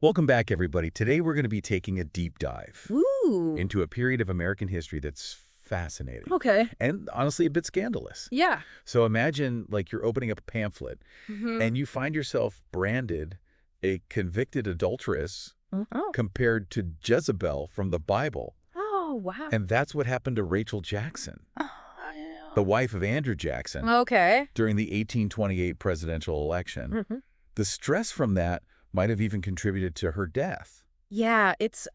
Welcome back, everybody. Today we're going to be taking a deep dive Ooh. into a period of American history that's fascinating Okay. and honestly a bit scandalous. Yeah. So imagine like you're opening up a pamphlet Mm-hmm. and you find yourself branded a convicted adulteress Oh. compared to Jezebel from the Bible. Oh, wow. And that's what happened to Rachel Jackson, the wife of Andrew Jackson, Okay. during the 1828 presidential election. Mm-hmm. The stress from that might have even contributed to her death. Yeah, it's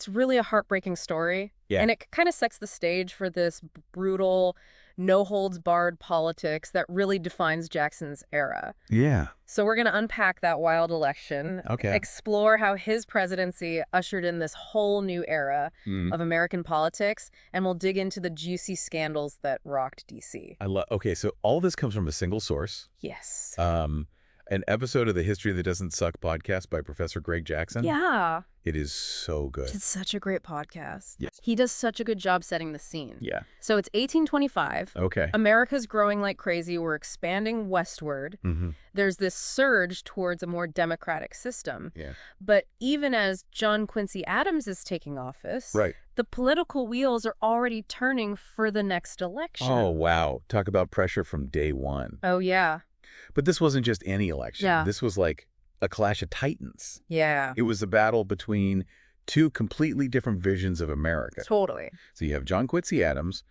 really a heartbreaking story. Yeah. And it kind of sets the stage for this brutal, no-holds-barred politics that really defines Jackson's era. Yeah. So we're going to unpack that wild election, Okay. explore how his presidency ushered in this whole new era of American politics, and we'll dig into the juicy scandals that rocked D.C. Okay, so all this comes from a single source. Yes. An episode of the History That Doesn't Suck podcast by Professor Greg Jackson. Yeah. It is so good. It's such a great podcast. Yes. He does such a good job setting the scene. Yeah. So it's 1825. Okay. America's growing like crazy. We're expanding westward. Mm-hmm. There's this surge towards a more democratic system. Yeah. But even as John Quincy Adams is taking office, Right. the political wheels are already turning for the next election. Oh, wow. Talk about pressure from day one. Oh, yeah. But this wasn't just any election. Yeah. This was like a clash of titans. Yeah. It was a battle between two completely different visions of America. Totally. So you have John Quincy Adams,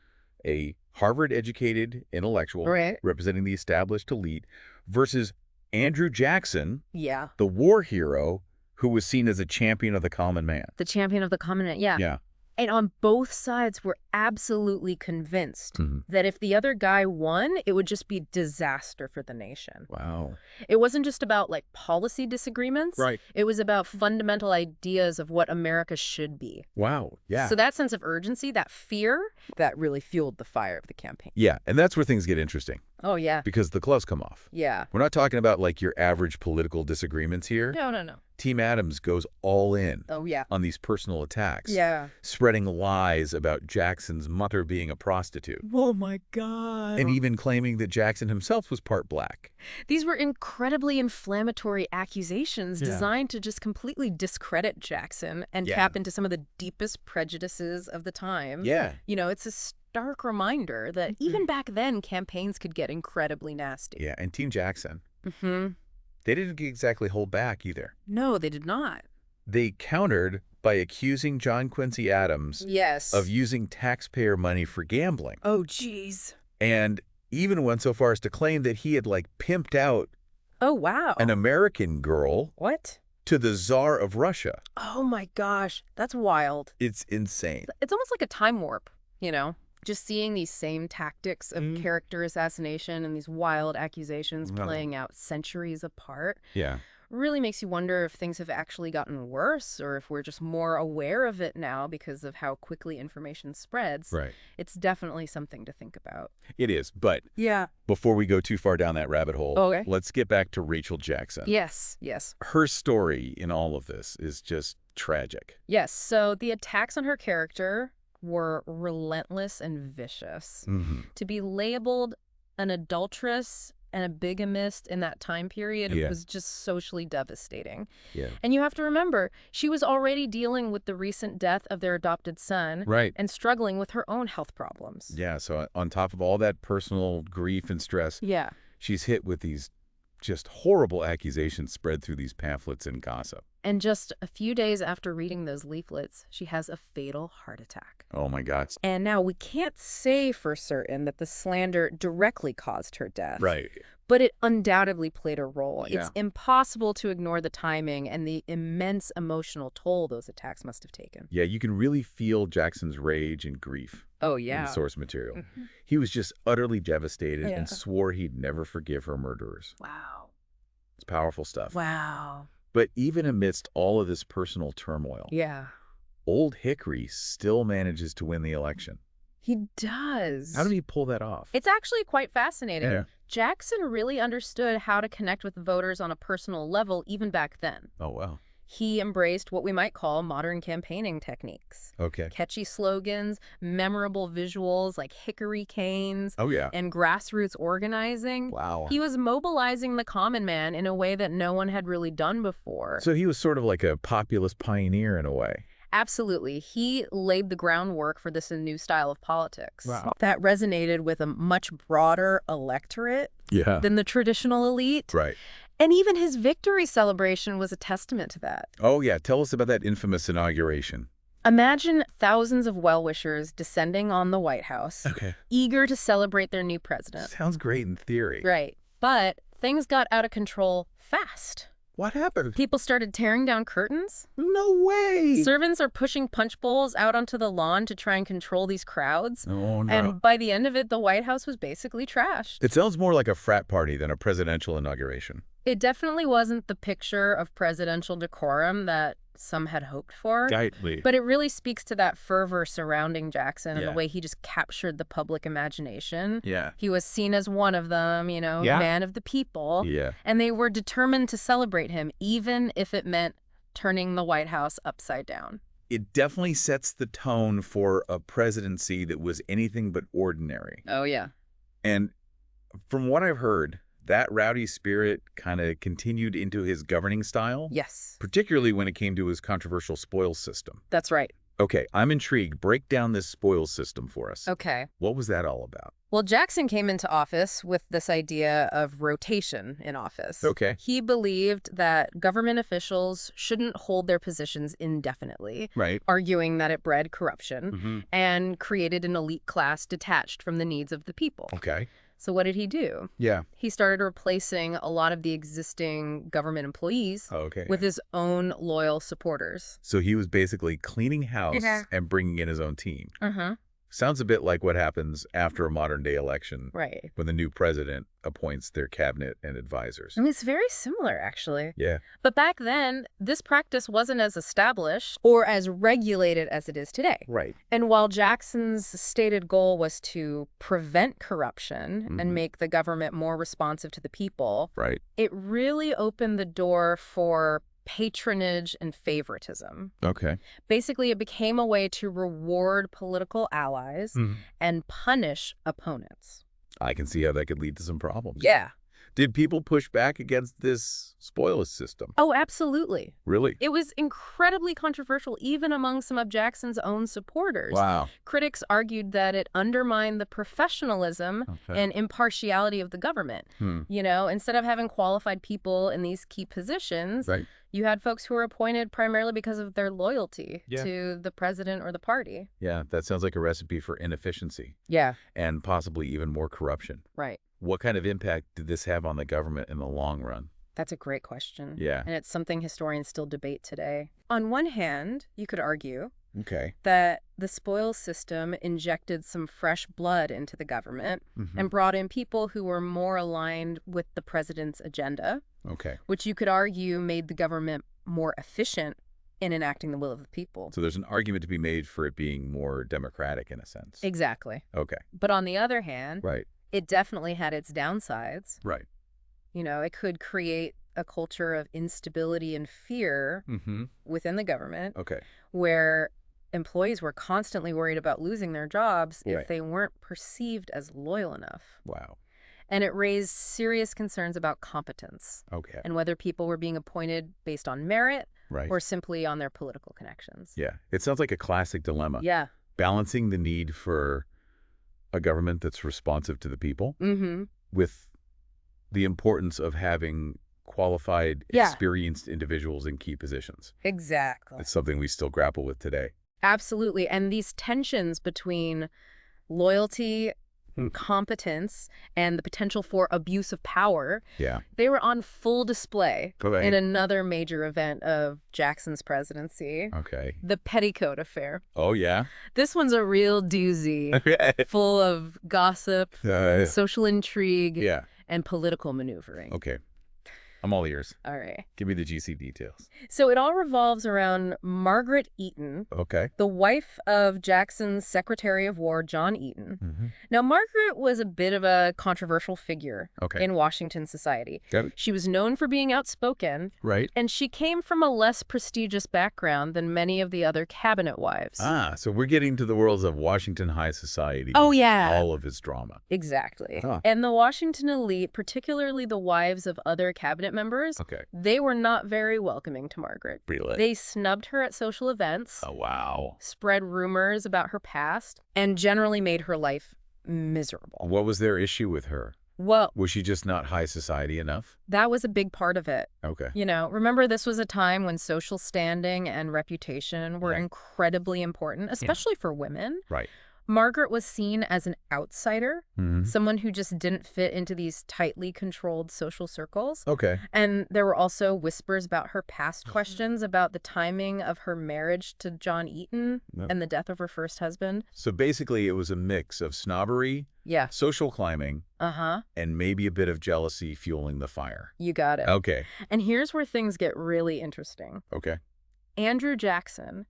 a Harvard-educated intellectual Right. representing the established elite, versus Andrew Jackson, Yeah. the war hero who was seen as a champion of the common man. The champion of the common man. Yeah. Yeah. And on both sides were absolutely convinced Mhm. that if the other guy won, it would just be disaster for the nation. Wow. It wasn't just about like policy disagreements. Right. It was about fundamental ideas of what America should be. Wow. Yeah. So that sense of urgency, that fear, that really fueled the fire of the campaign. Yeah. And that's where things get interesting Oh, yeah. because the gloves come off. Yeah. We're not talking about like your average political disagreements here. No, no, no. Team Adams goes all in Oh, yeah. on these personal attacks. Yeah. Spreading lies about Jackson's mother being a prostitute. Oh, my God. And even claiming that Jackson himself was part black. These were incredibly inflammatory accusations Yeah. designed to just completely discredit Jackson and Yeah. tap into some of the deepest prejudices of the time. Yeah. You know, it's a stark reminder that even back then, campaigns could get incredibly nasty. Yeah. And Team Jackson, Mm-hmm. they didn't exactly hold back either. No, they did not. They countered by accusing John Quincy Adams Yes. of using taxpayer money for gambling. Oh, geez. And even went so far as to claim that he had like pimped out Oh, wow. an American girl What? to the Tsar of Russia. Oh, my gosh. That's wild. It's insane. It's almost like a time warp, you know? Just seeing these same tactics of Mm. character assassination and these wild accusations No. playing out centuries apart Yeah. really makes you wonder if things have actually gotten worse or if we're just more aware of it now because of how quickly information spreads. Right. It's definitely something to think about. It is. But Yeah. before we go too far down that rabbit hole, Okay. let's get back to Rachel Jackson. Yes, yes. Her story in all of this is just tragic. Yes, so the attacks on her character were relentless and vicious. Mm-hmm. To be labeled an adulteress and a bigamist in that time period Yeah. was just socially devastating. Yeah. And you have to remember, she was already dealing with the recent death of their adopted son Right. and struggling with her own health problems. Yeah. So on top of all that personal grief and stress, Yeah. she's hit with these just horrible accusations spread through these pamphlets and gossip. And just a few days after reading those leaflets, she has a fatal heart attack. Oh, my God. And now we can't say for certain that the slander directly caused her death. Right. But it undoubtedly played a role. Yeah. It's impossible to ignore the timing and the immense emotional toll those attacks must have taken. Yeah, you can really feel Jackson's rage and grief Oh, in yeah. the source material. Mhm. He was just utterly devastated Yeah. and swore he'd never forgive her murderers. Wow. It's powerful stuff. Wow. But even amidst all of this personal turmoil, Yeah. Old Hickory still manages to win the election. He does. How did he pull that off? It's actually quite fascinating. Yeah. Jackson really understood how to connect with voters on a personal level even back then. Oh, wow. He embraced what we might call modern campaigning techniques. Okay. Catchy slogans, memorable visuals like hickory canes, Oh, yeah. and grassroots organizing. Wow. He was mobilizing the common man in a way that no one had really done before. So he was sort of like a populist pioneer in a way. Absolutely. He laid the groundwork for this new style of politics. Wow. That resonated with a much broader electorate Yeah. than the traditional elite. Right. And even his victory celebration was a testament to that. Oh, yeah. Tell us about that infamous inauguration. Imagine thousands of well-wishers descending on the White House, Okay. eager to celebrate their new president. Sounds great in theory. Right. But things got out of control fast. What happened? People started tearing down curtains. No way. Servants are pushing punch bowls out onto the lawn to try and control these crowds. Oh, no. And by the end of it, the White House was basically trashed. It sounds more like a frat party than a presidential inauguration. It definitely wasn't the picture of presidential decorum that some had hoped for. Tightly. But it really speaks to that fervor surrounding Jackson and Yeah. the way he just captured the public imagination. Yeah. He was seen as one of them, Yeah. man of the people. Yeah. And they were determined to celebrate him, even if it meant turning the White House upside down. It definitely sets the tone for a presidency that was anything but ordinary. Oh, yeah. And from what I've heard, that rowdy spirit kind of continued into his governing style, Yes, particularly when it came to his controversial spoils system. that's right. Okay, I'm intrigued. Break down this spoils system for us. Okay. What was that all about? Well, Jackson came into office with this idea of rotation in office. Okay. He believed that government officials shouldn't hold their positions indefinitely, Right. arguing that it bred corruption Mm-hmm. and created an elite class detached from the needs of the people. Okay. So what did he do? Yeah. He started replacing a lot of the existing government employees Oh, okay. with his own loyal supporters. So he was basically cleaning house Yeah. and bringing in his own team. Uh-huh. Sounds a bit like what happens after a modern-day election Right. when the new president appoints their cabinet and advisors. I mean, it's very similar, actually. Yeah. But back then, this practice wasn't as established or as regulated as it is today. Right. And while Jackson's stated goal was to prevent corruption Mhm. and make the government more responsive to the people, Right. it really opened the door for patronage and favoritism. Okay. Basically, it became a way to reward political allies and punish opponents. I can see how that could lead to some problems. Yeah. Did people push back against this spoils system? Oh, absolutely. Really? It was incredibly controversial, even among some of Jackson's own supporters. Wow. Critics argued that it undermined the professionalism Okay. and impartiality of the government. Hmm. Instead of having qualified people in these key positions, Right. you had folks who were appointed primarily because of their loyalty Yeah. to the president or the party. Yeah, that sounds like a recipe for inefficiency Yeah, and possibly even more corruption. right. What kind of impact did this have on the government in the long run? That's a great question. Yeah. And it's something historians still debate today. On one hand, you could argue Okay. that the spoils system injected some fresh blood into the government Mhm. and brought in people who were more aligned with the president's agenda, Okay. which you could argue made the government more efficient in enacting the will of the people. So there's an argument to be made for it being more democratic in a sense. Exactly. Okay. But on the other hand, Right. it definitely had its downsides. Right. It could create a culture of instability and fear Mm-hmm. within the government Okay. where employees were constantly worried about losing their jobs Right. if they weren't perceived as loyal enough. Wow. And it raised serious concerns about competence Okay. and whether people were being appointed based on merit Right. or simply on their political connections. Yeah. It sounds like a classic dilemma. Yeah. Balancing the need for a government that's responsive to the people Mm-hmm. with the importance of having qualified, Yeah. experienced individuals in key positions. Exactly. It's something we still grapple with today. Absolutely. And these tensions between loyalty, competence, and the potential for abuse of power, Yeah. they were on full display Okay. in another major event of Jackson's presidency, Okay. the Petticoat Affair. Oh, yeah. This one's a real doozy, full of gossip, social intrigue, Yeah. and political maneuvering. Okay. I'm all ears. All right. Give me the juicy details. So it all revolves around Margaret Eaton, Okay. the wife of Jackson's Secretary of War, John Eaton. Mm-hmm. Now, Margaret was a bit of a controversial figure Okay. in Washington society. Got it. She was known for being outspoken, Right. and she came from a less prestigious background than many of the other cabinet wives. So we're getting to the worlds of Washington high society. Oh, yeah. All of its drama. Exactly. Huh. And the Washington elite, particularly the wives of other cabinet members, Okay. they were not very welcoming to Margaret. Really? They snubbed her at social events, Oh, wow. spread rumors about her past, and generally made her life miserable. What was their issue with her? Well, Was she just not high society enough? that was a big part of it. Okay. You know, remember this was a time when social standing and reputation were Yeah. incredibly important, especially for women. Right. Margaret was seen as an outsider, Mm-hmm. someone who just didn't fit into these tightly controlled social circles. Okay. And there were also whispers about her past questions about the timing of her marriage to John Eaton Yep. and the death of her first husband. So basically, it was a mix of snobbery, Yeah. social climbing, Uh-huh. and maybe a bit of jealousy fueling the fire. You got it. Okay. And here's where things get really interesting. Okay. Andrew Jackson,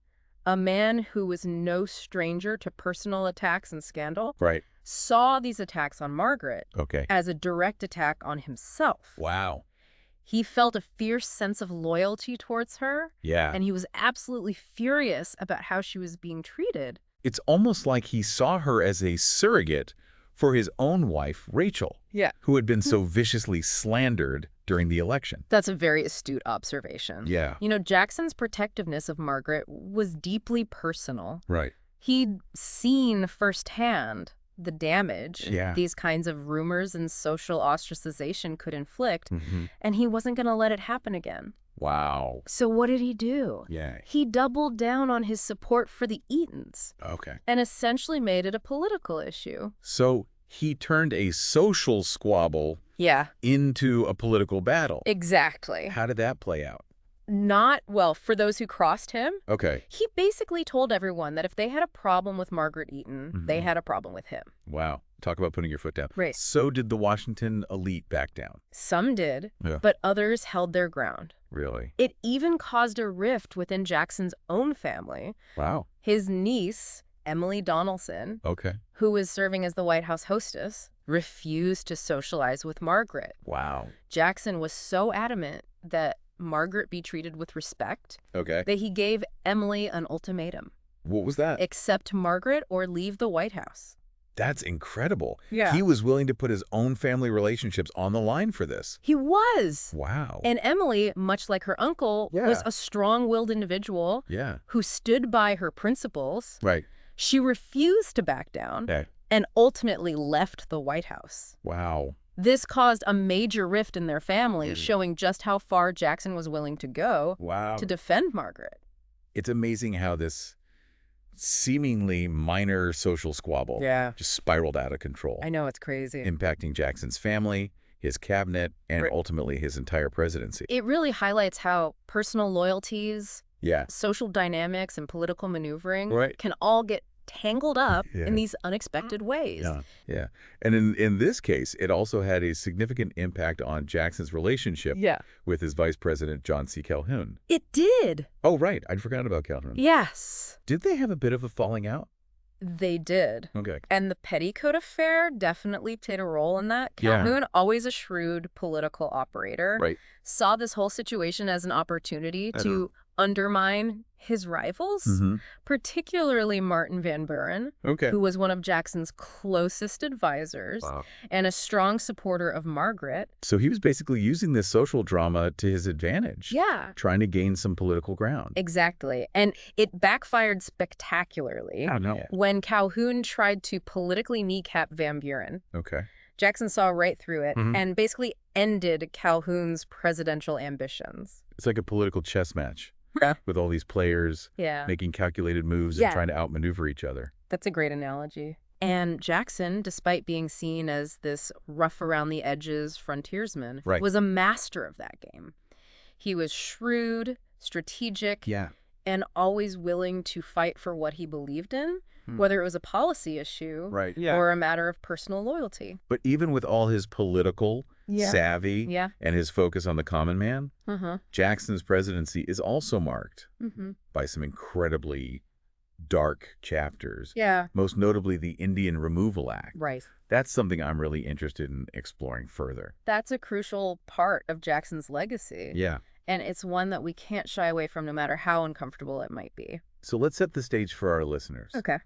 a man who was no stranger to personal attacks and scandal, Right. saw these attacks on Margaret Okay. as a direct attack on himself. Wow. He felt a fierce sense of loyalty towards her, Yeah. and he was absolutely furious about how she was being treated. It's almost like he saw her as a surrogate for his own wife, Rachel, Yeah. who had been so viciously slandered during the election. That's a very astute observation. Yeah. You know, Jackson's protectiveness of Margaret was deeply personal. Right. He'd seen firsthand the damage Yeah. these kinds of rumors and social ostracization could inflict, Mm-hmm. and he wasn't going to let it happen again. Wow. So what did he do? Yeah. He doubled down on his support for the Eatons Okay. and essentially made it a political issue. So he turned a social squabble Yeah, into a political battle. exactly. How did that play out? Not, well, for those who crossed him, Okay. he basically told everyone that if they had a problem with Margaret Eaton, they Mhm. had a problem with him. Wow. Talk about putting your foot down. Right. So did the Washington elite back down? Some did, Yeah. but others held their ground. Really? It even caused a rift within Jackson's own family. Wow. His niece, Emily Donaldson, Okay. who was serving as the White House hostess, refused to socialize with Margaret. Wow. Jackson was so adamant that Margaret be treated with respect Okay. that he gave Emily an ultimatum. What was that? Accept Margaret or leave the White House. That's incredible. Yeah. He was willing to put his own family relationships on the line for this. He was. Wow. And Emily, much like her uncle, was Yeah. a strong-willed individual Yeah. who stood by her principles. Right. She refused to back down Okay. and ultimately left the White House. Wow. This caused a major rift in their family, Yeah. showing just how far Jackson was willing to go Wow. to defend Margaret. It's amazing how this seemingly minor social squabble Yeah. just spiraled out of control, I know, it's crazy. impacting Jackson's family, his cabinet, and Right. ultimately his entire presidency. It really highlights how personal loyalties, Yeah. social dynamics, and political maneuvering Right. can all get tangled up Yeah. in these unexpected ways. Yeah. Yeah. And in this case, it also had a significant impact on Jackson's relationship Yeah. with his vice president, John C. Calhoun. It did. Oh, right. I'd forgotten about Calhoun. Yes, Did they have a bit of a falling out? they did. Okay. And the petticoat affair definitely played a role in that. Yeah. Calhoun, always a shrewd political operator, Right. saw this whole situation as an opportunity to undermine his rivals, Mm-hmm. particularly Martin Van Buren, Okay. who was one of Jackson's closest advisors Wow. and a strong supporter of Margaret. So he was basically using this social drama to his advantage. Yeah, Trying to gain some political ground. exactly. And it backfired spectacularly no. when Calhoun tried to politically kneecap Van Buren. Okay. Jackson saw right through it Mhm. and basically ended Calhoun's presidential ambitions. It's like a political chess match Yeah. with all these players Yeah, making calculated moves Yeah. and trying to outmaneuver each other. that's a great analogy. And Jackson, despite being seen as this rough around the edges frontiersman, Right. was a master of that game. He was shrewd, strategic, Yeah. and always willing to fight for what he believed in, whether it was a policy issue Right. or a matter of personal loyalty. But even with all his political savvy Yeah. and his focus on the common man, Uh-huh. Jackson's presidency is also marked Mm-hmm. by some incredibly dark chapters, Yeah. most notably the Indian Removal Act. Right. That's something I'm really interested in exploring further. That's a crucial part of Jackson's legacy. Yeah. And it's one that we can't shy away from no matter how uncomfortable it might be. So let's set the stage for our listeners. Okay.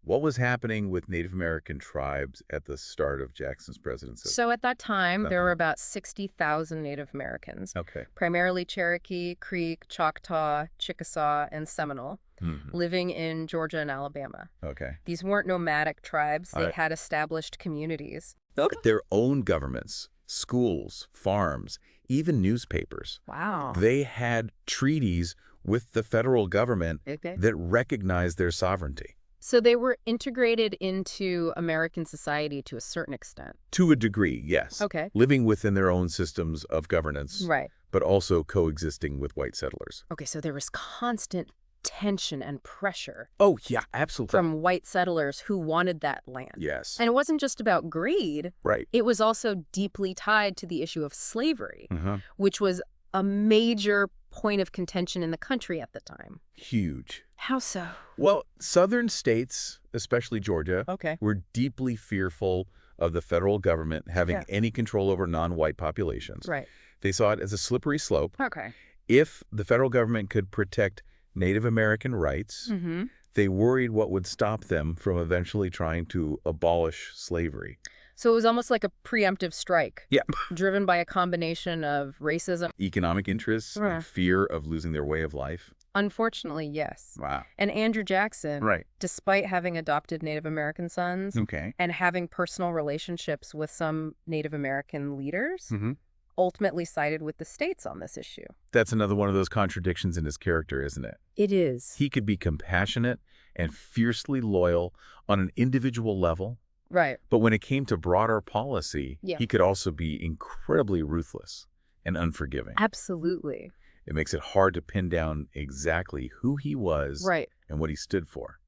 What was happening with Native American tribes at the start of Jackson's presidency? So at that time, there were about 60,000 Native Americans, Okay. primarily Cherokee, Creek, Choctaw, Chickasaw, and Seminole, Mhm. living in Georgia and Alabama. Okay. These weren't nomadic tribes. They Alright. had established communities. Their own governments, schools, farms, even newspapers. Wow. They had treaties with the federal government Okay. that recognized their sovereignty. So they were integrated into American society to a certain extent. To a degree, yes. Okay. Living within their own systems of governance, Right. but also coexisting with white settlers. Okay, so there was constant tension and pressure Oh, yeah, absolutely. from white settlers who wanted that land. Yes. And it wasn't just about greed. Right. It was also deeply tied to the issue of slavery, Uh-huh. which was a major point of contention in the country at the time. Huge. How so? Well, southern states, especially Georgia, Okay. were deeply fearful of the federal government having Yeah. any control over non-white populations. Right. They saw it as a slippery slope. Okay. If the federal government could protect Native American rights, Mm-hmm. they worried what would stop them from eventually trying to abolish slavery. So it was almost like a preemptive strike. Yeah. Driven by a combination of racism. Economic interests Right. and fear of losing their way of life. Unfortunately, yes. Wow. And Andrew Jackson, Right. despite having adopted Native American sons Okay. and having personal relationships with some Native American leaders, Mm-hmm. ultimately sided with the states on this issue. That's another one of those contradictions in his character, isn't it? It is. He could be compassionate and fiercely loyal on an individual level, Right. but when it came to broader policy, Yeah. he could also be incredibly ruthless and unforgiving. Absolutely. It makes it hard to pin down exactly who he was Right. and what he stood for.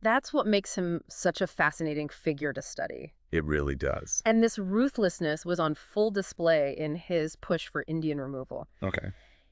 That's what makes him such a fascinating figure to study. It really does. And this ruthlessness was on full display in his push for Indian removal. Okay.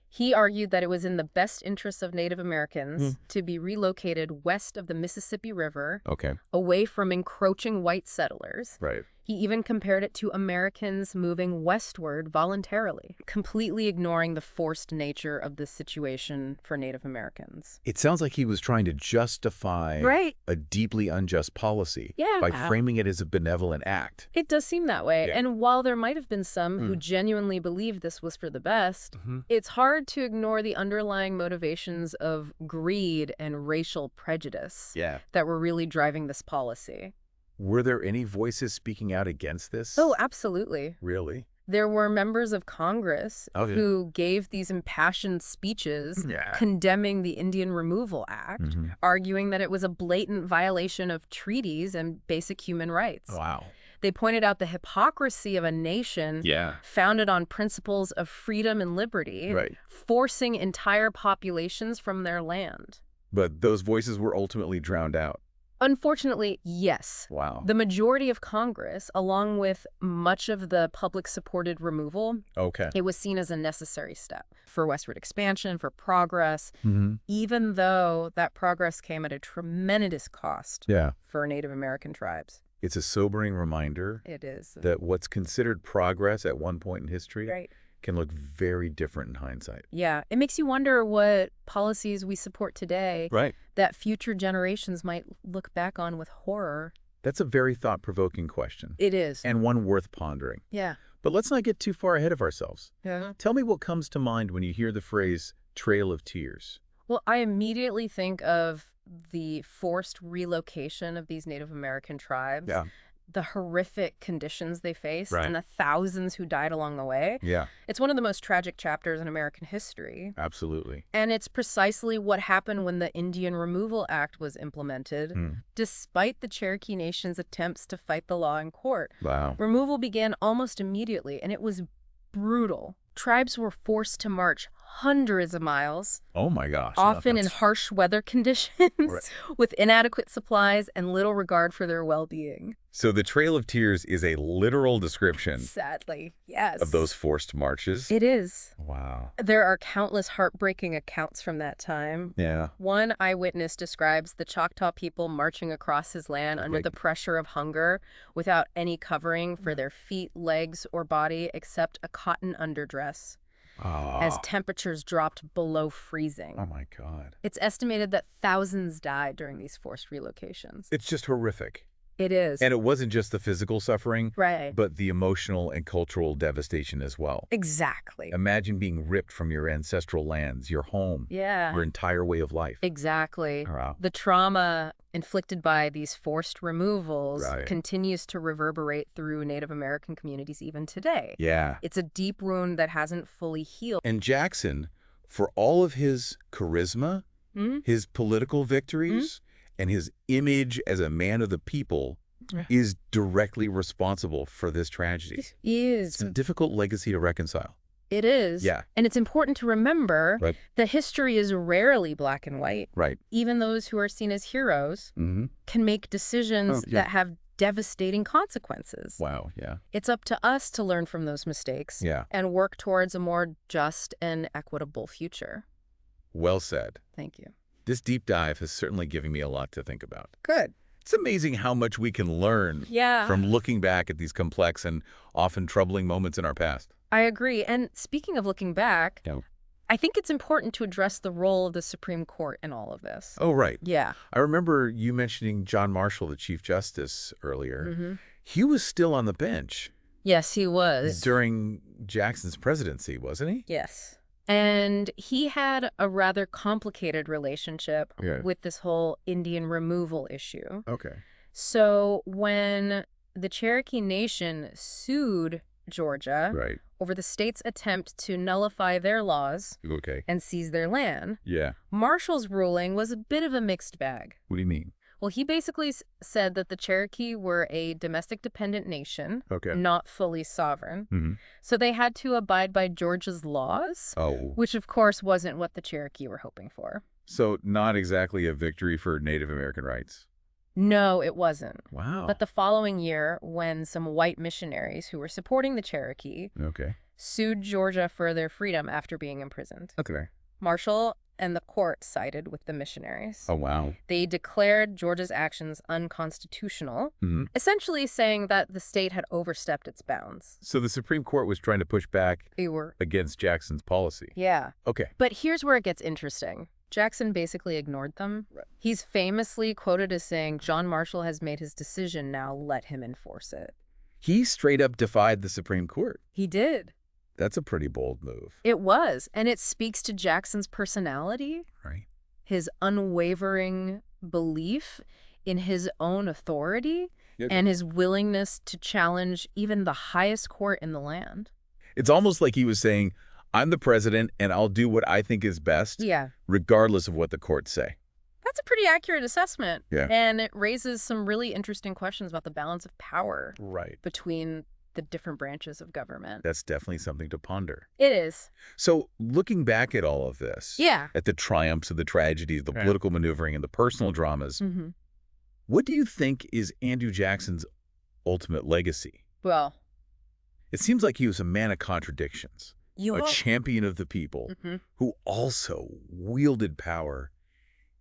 He argued that it was in the best interests of Native Americans to be relocated west of the Mississippi River, Okay. away from encroaching white settlers. Right. He even compared it to Americans moving westward voluntarily, completely ignoring the forced nature of the situation for Native Americans. It sounds like he was trying to justify Right. a deeply unjust policy Yeah. by framing it as a benevolent act. It does seem that way. Yeah. And while there might have been some who genuinely believed this was for the best, it's hard to ignore the underlying motivations of greed and racial prejudice Yeah. that were really driving this policy. Were there any voices speaking out against this? Oh, absolutely. Really? There were members of Congress Okay. who gave these impassioned speeches Yeah. condemning the Indian Removal Act, Mhm. arguing that it was a blatant violation of treaties and basic human rights. Wow. They pointed out the hypocrisy of a nation Yeah. founded on principles of freedom and liberty, Right. forcing entire populations from their land. But those voices were ultimately drowned out. Unfortunately, yes. Wow. The majority of Congress, along with much of the public-supported removal, Okay. it was seen as a necessary step for westward expansion, for progress, Mm-hmm. even though that progress came at a tremendous cost Yeah. for Native American tribes. It's a sobering reminder It is. that what's considered progress at one point in history Right. can look very different in hindsight. Yeah, it makes you wonder what policies we support today Right. that future generations might look back on with horror. That's a very thought-provoking question, It is. and one worth pondering. Yeah. But let's not get too far ahead of ourselves. Yeah. Tell me what comes to mind when you hear the phrase Trail of Tears. Well, I immediately think of the forced relocation of these Native American tribes, the horrific conditions they faced, Right. and the thousands who died along the way. Yeah, It's one of the most tragic chapters in American history. absolutely. And it's precisely what happened when the Indian Removal Act was implemented, despite the Cherokee Nation's attempts to fight the law in court. Wow. Removal began almost immediately, and it was brutal. Tribes were forced to march hundreds of miles, Oh my gosh. often in That's harsh weather conditions, Right. with inadequate supplies and little regard for their well-being. So the Trail of Tears is a literal description Sadly, yes. of those forced marches. It is. Wow. There are countless heartbreaking accounts from that time. Yeah. One eyewitness describes the Choctaw people marching across his land under the pressure of hunger without any covering for their feet, legs, or body except a cotton underdress, as temperatures dropped below freezing. Oh my God. It's estimated that thousands died during these forced relocations. It's just horrific. It is. And it wasn't just the physical suffering, Right. but the emotional and cultural devastation as well. Exactly. Imagine being ripped from your ancestral lands, your home, Yeah. your entire way of life. Exactly. Wow. The trauma inflicted by these forced removals Right. continues to reverberate through Native American communities even today. Yeah. It's a deep wound that hasn't fully healed. And Jackson, for all of his charisma, Hmm? his political victories, and his image as a man of the people, Yeah. is directly responsible for this tragedy. It's a difficult legacy to reconcile. It is. Yeah. And it's important to remember Right. that history is rarely black and white. Right. Even those who are seen as heroes Mm-hmm. can make decisions that have devastating consequences. Wow. Yeah. It's up to us to learn from those mistakes Yeah. and work towards a more just and equitable future. Well said. Thank you. This deep dive has certainly given me a lot to think about. Good. It's amazing how much we can learn Yeah. from looking back at these complex and often troubling moments in our past. I agree. And speaking of looking back, Yeah. I think it's important to address the role of the Supreme Court in all of this. Oh, right. Yeah. I remember you mentioning John Marshall, the Chief Justice, earlier. Mm-hmm. He was still on the bench Yes, he was. during Jackson's presidency, wasn't he? Yes. And he had a rather complicated relationship Yeah. with this whole Indian removal issue. Okay. So when the Cherokee Nation sued Georgia Right. over the state's attempt to nullify their laws Okay. and seize their land, Yeah. Marshall's ruling was a bit of a mixed bag. What do you mean? Well, he basically said that the Cherokee were a domestic dependent nation, Okay. not fully sovereign. Mm-hmm. So they had to abide by Georgia's laws, Oh. which of course wasn't what the Cherokee were hoping for. So not exactly a victory for Native American rights. No, it wasn't. Wow. But the following year, when some white missionaries who were supporting the Cherokee Okay. sued Georgia for their freedom after being imprisoned, Okay. Marshall and the court sided with the missionaries. Oh, wow. They declared Georgia's actions unconstitutional, Mm-hmm. essentially saying that the state had overstepped its bounds. So the Supreme Court was trying to push back They were, against Jackson's policy. yeah. Okay. But here's where it gets interesting. Jackson basically ignored them. Right. He's famously quoted as saying, "John Marshall has made his decision, now let him enforce it." He straight up defied the Supreme Court. He did. That's a pretty bold move, It was, and it speaks to Jackson's personality, right? his unwavering belief in his own authority, Yep. and his willingness to challenge even the highest court in the land. It's almost like he was saying, I'm the president and I'll do what I think is best, Yeah. regardless of what the courts say. That's a pretty accurate assessment. Yeah. And it raises some really interesting questions about the balance of power Right. between the different branches of government. That's definitely something to ponder. It is. So looking back at all of this, Yeah. at the triumphs and the tragedies, the Yeah. political maneuvering and the personal dramas, Mm-hmm. what do you think is Andrew Jackson's ultimate legacy? Well, It seems like he was a man of contradictions, you a are. champion of the people, Mhm. who also wielded power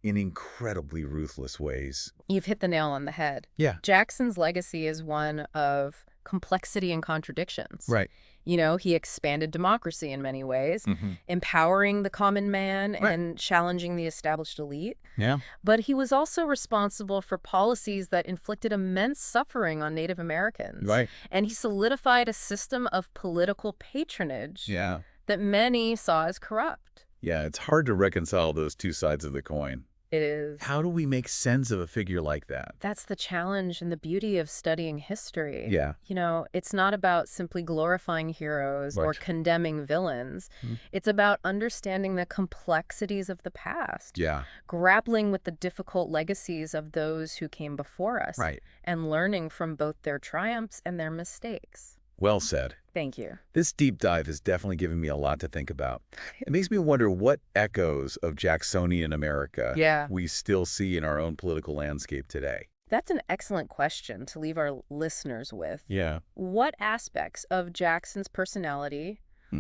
in incredibly ruthless ways. You've hit the nail on the head. Yeah. Jackson's legacy is one of complexity and contradictions. Right. You know, he expanded democracy in many ways, Mm-hmm. empowering the common man Right. and challenging the established elite. Yeah. But he was also responsible for policies that inflicted immense suffering on Native Americans. Right. And he solidified a system of political patronage Yeah. that many saw as corrupt. Yeah, it's hard to reconcile those two sides of the coin. It is. How do we make sense of a figure like that? That's the challenge and the beauty of studying history. Yeah. You know, it's not about simply glorifying heroes or Right. condemning villains. Mhm. It's about understanding the complexities of the past, Yeah. grappling with the difficult legacies of those who came before us, Right. and learning from both their triumphs and their mistakes. Well said. Thank you. This deep dive has definitely given me a lot to think about. It makes me wonder what echoes of Jacksonian America Yeah. we still see in our own political landscape today. That's an excellent question to leave our listeners with. Yeah. What aspects of Jackson's personality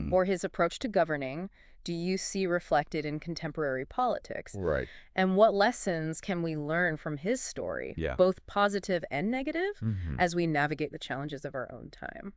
or his approach to governing do you see reflected in contemporary politics? Right. And what lessons can we learn from his story, Yeah. both positive and negative, Mhm. as we navigate the challenges of our own time?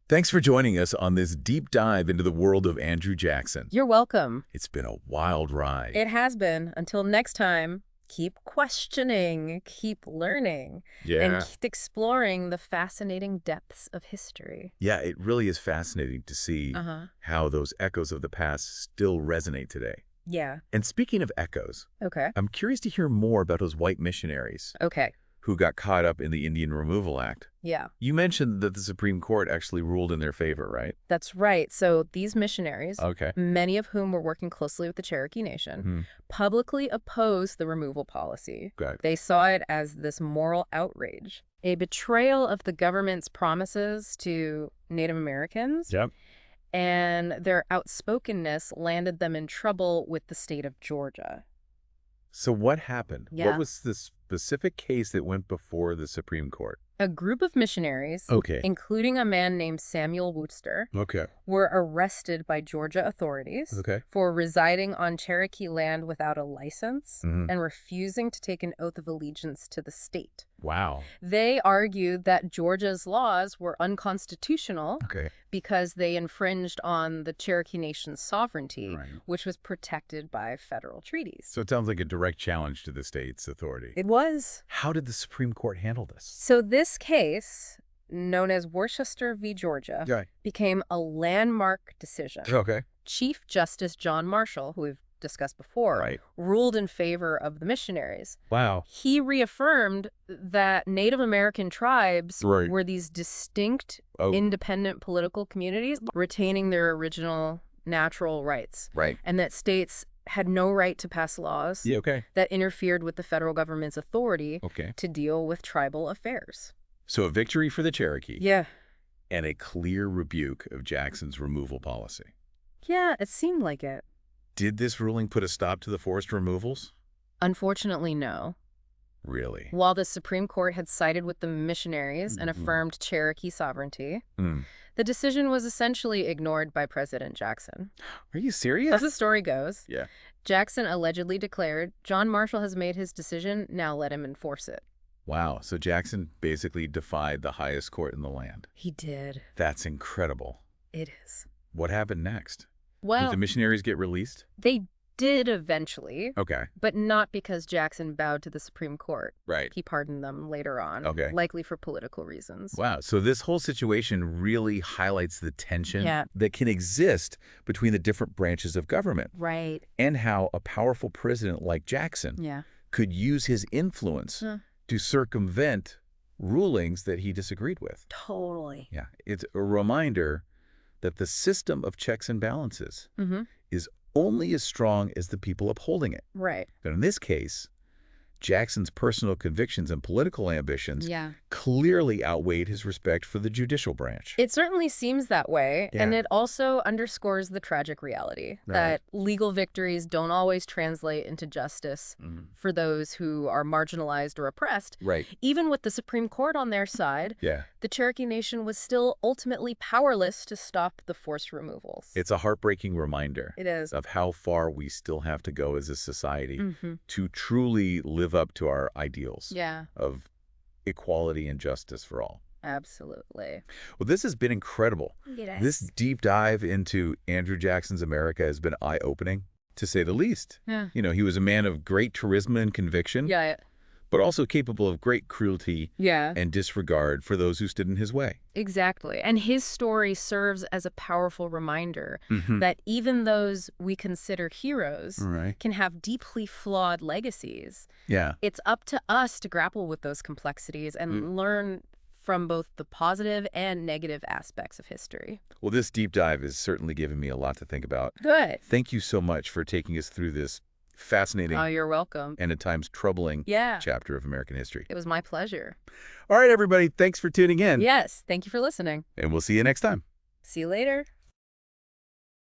Thanks for joining us on this deep dive into the world of Andrew Jackson. You're welcome. It's been a wild ride. It has been. Until next time, keep questioning, keep learning, and keep exploring the fascinating depths of history. Yeah, it really is fascinating to see how those echoes of the past still resonate today. Yeah. And speaking of echoes, Okay. I'm curious to hear more about those white missionaries Okay. who got caught up in the Indian Removal Act. Yeah. You mentioned that the Supreme Court actually ruled in their favor, right? That's right. So these missionaries, Okay. many of whom were working closely with the Cherokee Nation, Hmm. publicly opposed the removal policy. Got it. They saw it as this moral outrage, a betrayal of the government's promises to Native Americans, Yep. and their outspokenness landed them in trouble with the state of Georgia. So what happened? Yeah. What was the specific case that went before the Supreme Court? A group of missionaries, Okay. including a man named Samuel Wooster, Okay. were arrested by Georgia authorities Okay. for residing on Cherokee land without a license Mhm. and refusing to take an oath of allegiance to the state. Wow. They argued that Georgia's laws were unconstitutional Okay. because they infringed on the Cherokee Nation's sovereignty, Right. which was protected by federal treaties. So it sounds like a direct challenge to the state's authority. It was. How did the Supreme Court handle this? So this case, known as Worcester v. Georgia, Okay. became a landmark decision. Okay. Chief Justice John Marshall, who we've discussed before, Right. ruled in favor of the missionaries. Wow. He reaffirmed that Native American tribes Right. were these distinct, Oh. independent political communities retaining their original natural rights, Right. and that states had no right to pass laws Yeah, okay. that interfered with the federal government's authority Okay. to deal with tribal affairs. So a victory for the Cherokee Yeah. and a clear rebuke of Jackson's removal policy. Yeah, it seemed like it. Did this ruling put a stop to the forced removals? Unfortunately, no. Really? While the Supreme Court had sided with the missionaries and Mhm. affirmed Cherokee sovereignty, Mm. the decision was essentially ignored by President Jackson. Are you serious? As the story goes, Yeah. Jackson allegedly declared, "John Marshall has made his decision, now let him enforce it." Wow. So Jackson basically defied the highest court in the land. He did. That's incredible. It is. What happened next? Did Well, the missionaries get released? they did eventually, Okay. but not because Jackson bowed to the Supreme Court. Right. He pardoned them later on, Okay. likely for political reasons. Wow. So this whole situation really highlights the tension Yeah. that can exist between the different branches of government Right. and how a powerful president like Jackson Yeah. could use his influence to circumvent rulings that he disagreed with. Totally. Yeah. It's a reminder that the system of checks and balances Mm-hmm. is only as strong as the people upholding it. Right. But in this case, Jackson's personal convictions and political ambitions Yeah. clearly outweighed his respect for the judicial branch. It certainly seems that way, and Yeah. it also underscores the tragic reality Right. that legal victories don't always translate into justice Mhm. for those who are marginalized or oppressed. Right. Even with the Supreme Court on their side, Yeah. the Cherokee Nation was still ultimately powerless to stop the forced removals. It's a heartbreaking reminder It is. of how far we still have to go as a society Mm-hmm. to truly live up to our ideals Yeah, of equality and justice for all. absolutely. Well, this has been incredible. This deep dive into Andrew Jackson's America has been eye-opening, to say the least. Yeah. You know, he was a man of great charisma and conviction, Yeah. but also capable of great cruelty Yeah. and disregard for those who stood in his way. Exactly. And his story serves as a powerful reminder Mhm. that even those we consider heroes All right. can have deeply flawed legacies. Yeah. It's up to us to grapple with those complexities and learn from both the positive and negative aspects of history. Well, this deep dive has certainly given me a lot to think about. Good. Thank you so much for taking us through this fascinating Oh, you're welcome. and at times troubling Yeah. chapter of American history. It was my pleasure. All right, everybody. Thanks for tuning in. Yes. Thank you for listening. And we'll see you next time. See you later.